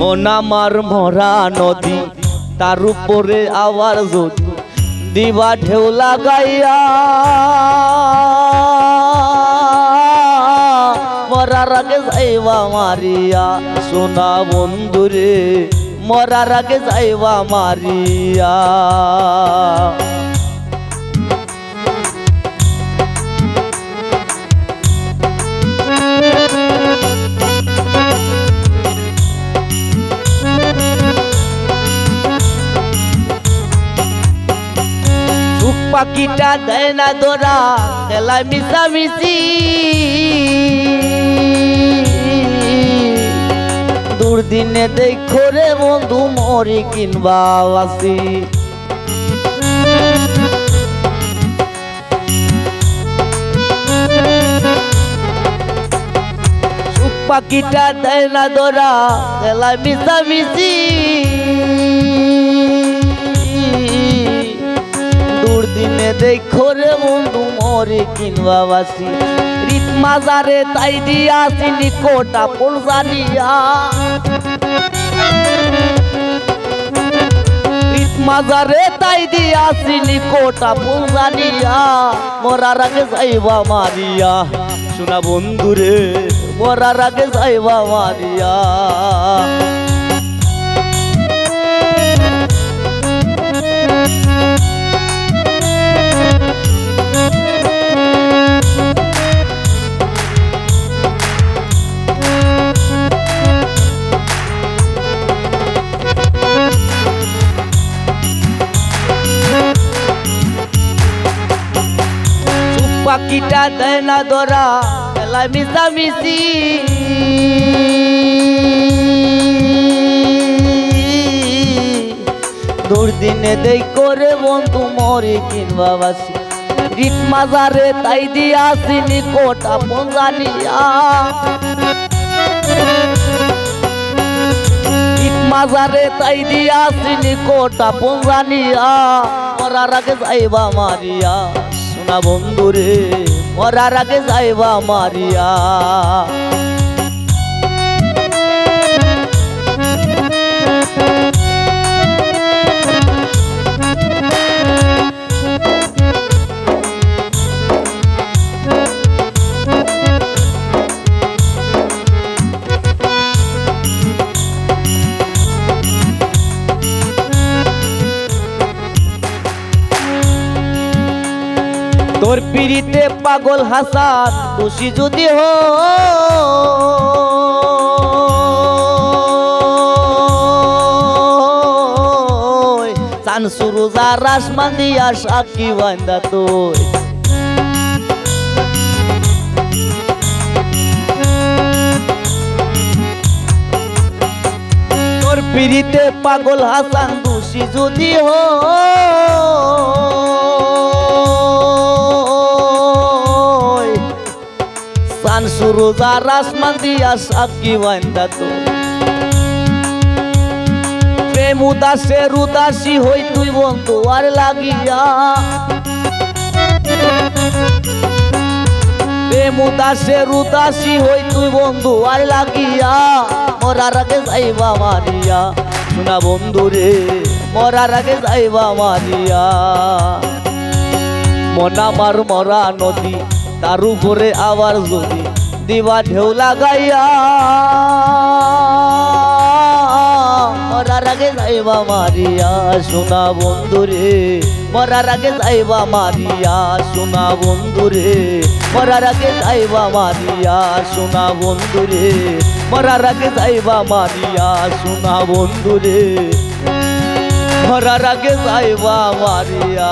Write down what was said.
মন আমার মরা নদী তার উপরে আবার যদি দিবা ঢেউ লাগাইয়া মরার আগে যাইবা মারিয়া সোনা বন্ধুরে মরার আগে যাইবা মারিয়া পাখিটা দেয় না ধরা খেলায় মিশামিশি দুর্দিনে দেখো রে বন্ধু মরি কিনবা আসি পাখিটা দেয় না ধরা খেলায় মিশামিশি দিনে দেখো রে বন্ধু মরে কিনবা বাসি রীত মাজারে তাই দিয়াছি নিকোটা পলসারিয়া রীত মাজারে তাই দিয়াছি নিকোটা পলসারিয়া মরার আগে যাইবা মারিয়া শোনা বন্ধুরে মরার আগে যাইবা মারিয়া পাখিটা দেয় না ধরা খেলায় মিশামিশি দুর্দিনে দেখো রে বন্ধু মরে কিনবা বাসি রীত মাজারে তাই দিয়াছি নিকোটা পঞ্জানিয়া রীত মাজারে তাই দিয়াছি নিকোটা পঞ্জানিয়া মরার আগে যাইবা মারিয়া সোনা বন্ধুরে মরার আগে যাইবা মারিয়া তোর পিড়িতে পাগল হাসান খুশি যদি হো চান শুরু যার আসমান দিয়া সাক্ষী বান্দা তোর তোর পিড়িতে পাগল হাসান খুশি যদি হো চান শুরু যার আসমান দিয়া সাক্ষী বান্দা তো প্রেম উদাসের উদাসী হই তুই বন্ধু আর লাগিয়া প্রেম উদাসের উদাসী হই তুই বন্ধু আর লাগিয়া মরার আগে যাইবা মারিয়া শোনা বন্ধুরে মরার আগে যাইবা মারিয়া মন আমার মরা নদী তার উপরে আবার যদি দিবা ঢেউ লাগাইয়া মরার আগে যাইবা মারিয়া সোনা বন্ধুরে মরার আগে যাইবা মারিয়া সোনা বন্ধুরে মরার আগে যাইবা মারিয়া সোনা বন্ধুরে মরার আগে যাইবা মারিয়া সোনা বন্ধুরে মরার আগে যাইবা মারিয়া।